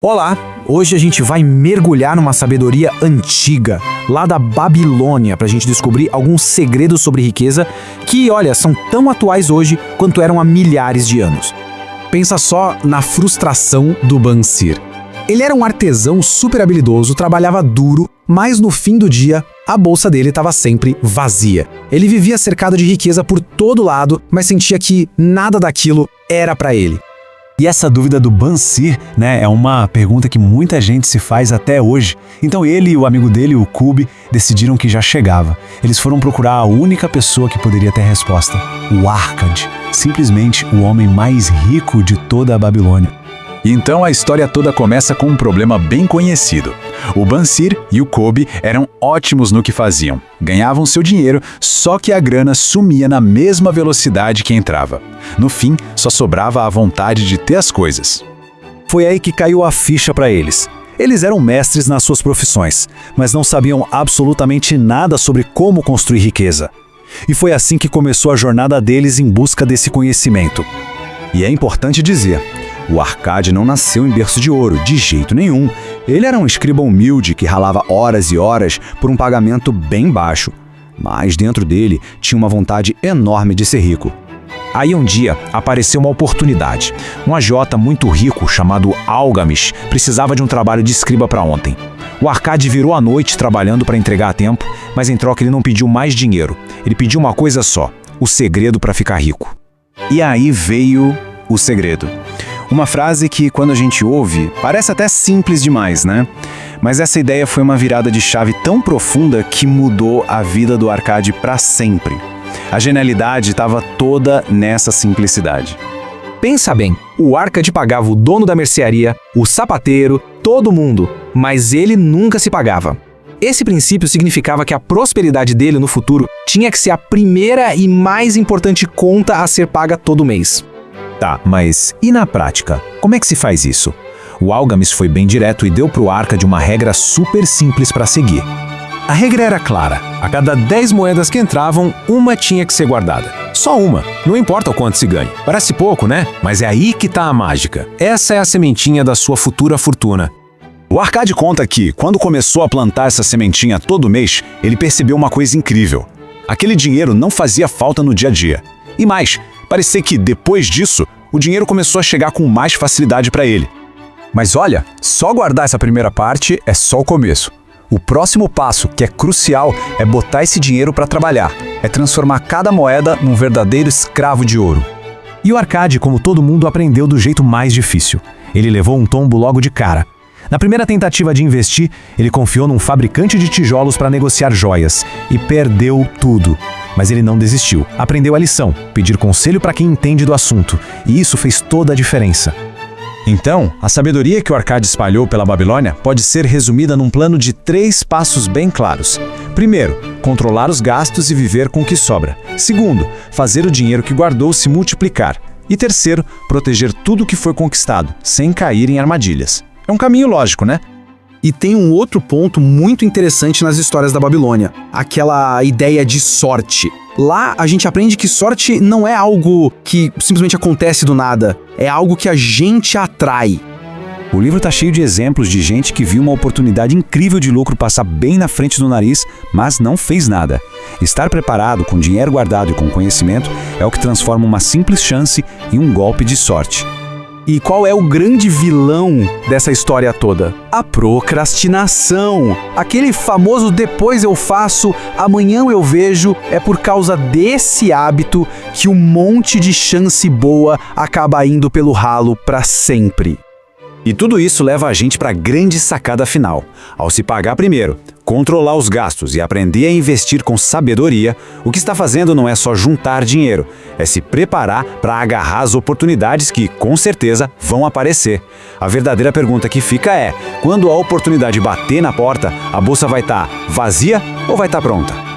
Olá! Hoje a gente vai mergulhar numa sabedoria antiga, lá da Babilônia, pra gente descobrir alguns segredos sobre riqueza que, olha, são tão atuais hoje quanto eram há milhares de anos. Pensa só na frustração do Bansir. Ele era um artesão super habilidoso, trabalhava duro, mas no fim do dia, a bolsa dele estava sempre vazia. Ele vivia cercado de riqueza por todo lado, mas sentia que nada daquilo era pra ele. E essa dúvida do Bansir, né, é uma pergunta que muita gente se faz até hoje. Então ele e o amigo dele, o Kubi, decidiram que já chegava. Eles foram procurar a única pessoa que poderia ter a resposta, o Arcade, simplesmente o homem mais rico de toda a Babilônia. Então a história toda começa com um problema bem conhecido. O Bansir e o Kubi eram ótimos no que faziam. Ganhavam seu dinheiro, só que a grana sumia na mesma velocidade que entrava. No fim, só sobrava a vontade de ter as coisas. Foi aí que caiu a ficha para eles. Eles eram mestres nas suas profissões, mas não sabiam absolutamente nada sobre como construir riqueza. E foi assim que começou a jornada deles em busca desse conhecimento. E é importante dizer, o Arcade não nasceu em berço de ouro, de jeito nenhum. Ele era um escriba humilde que ralava horas e horas por um pagamento bem baixo. Mas dentro dele tinha uma vontade enorme de ser rico. Aí um dia apareceu uma oportunidade. Um agiota muito rico chamado Algamis precisava de um trabalho de escriba para ontem. O Arcade virou a noite trabalhando para entregar a tempo, mas em troca ele não pediu mais dinheiro. Ele pediu uma coisa só, o segredo para ficar rico. E aí veio o segredo. Uma frase que, quando a gente ouve, parece até simples demais, né? Mas essa ideia foi uma virada de chave tão profunda que mudou a vida do Arcade para sempre. A genialidade estava toda nessa simplicidade. Pensa bem, o Arcade pagava o dono da mercearia, o sapateiro, todo mundo, mas ele nunca se pagava. Esse princípio significava que a prosperidade dele no futuro tinha que ser a primeira e mais importante conta a ser paga todo mês. Tá, mas e na prática? Como é que se faz isso? O Algamis foi bem direto e deu pro Arcade uma regra super simples para seguir. A regra era clara. A cada 10 moedas que entravam, uma tinha que ser guardada. Só uma. Não importa o quanto se ganhe. Parece pouco, né? Mas é aí que tá a mágica. Essa é a sementinha da sua futura fortuna. O Arcade conta que, quando começou a plantar essa sementinha todo mês, ele percebeu uma coisa incrível. Aquele dinheiro não fazia falta no dia a dia. E mais, parecia que, depois disso, o dinheiro começou a chegar com mais facilidade para ele. Mas olha, só guardar essa primeira parte é só o começo. O próximo passo, que é crucial, é botar esse dinheiro para trabalhar. É transformar cada moeda num verdadeiro escravo de ouro. E o Arcade, como todo mundo, aprendeu do jeito mais difícil. Ele levou um tombo logo de cara. Na primeira tentativa de investir, ele confiou num fabricante de tijolos para negociar joias e perdeu tudo. Mas ele não desistiu. Aprendeu a lição, pedir conselho para quem entende do assunto. E isso fez toda a diferença. Então, a sabedoria que o Arcade espalhou pela Babilônia pode ser resumida num plano de 3 passos bem claros. Primeiro, controlar os gastos e viver com o que sobra. Segundo, fazer o dinheiro que guardou se multiplicar. E terceiro, proteger tudo que foi conquistado, sem cair em armadilhas. É um caminho lógico, né? E tem um outro ponto muito interessante nas histórias da Babilônia, aquela ideia de sorte. Lá a gente aprende que sorte não é algo que simplesmente acontece do nada, é algo que a gente atrai. O livro tá cheio de exemplos de gente que viu uma oportunidade incrível de lucro passar bem na frente do nariz, mas não fez nada. Estar preparado, com dinheiro guardado e com conhecimento, é o que transforma uma simples chance em um golpe de sorte. E qual é o grande vilão dessa história toda? A procrastinação. Aquele famoso depois eu faço, amanhã eu vejo. É por causa desse hábito que um monte de chance boa acaba indo pelo ralo para sempre. E tudo isso leva a gente para a grande sacada final. Ao se pagar primeiro, controlar os gastos e aprender a investir com sabedoria, o que está fazendo não é só juntar dinheiro, é se preparar para agarrar as oportunidades que, com certeza, vão aparecer. A verdadeira pergunta que fica é, quando a oportunidade bater na porta, a bolsa vai estar vazia ou vai estar pronta?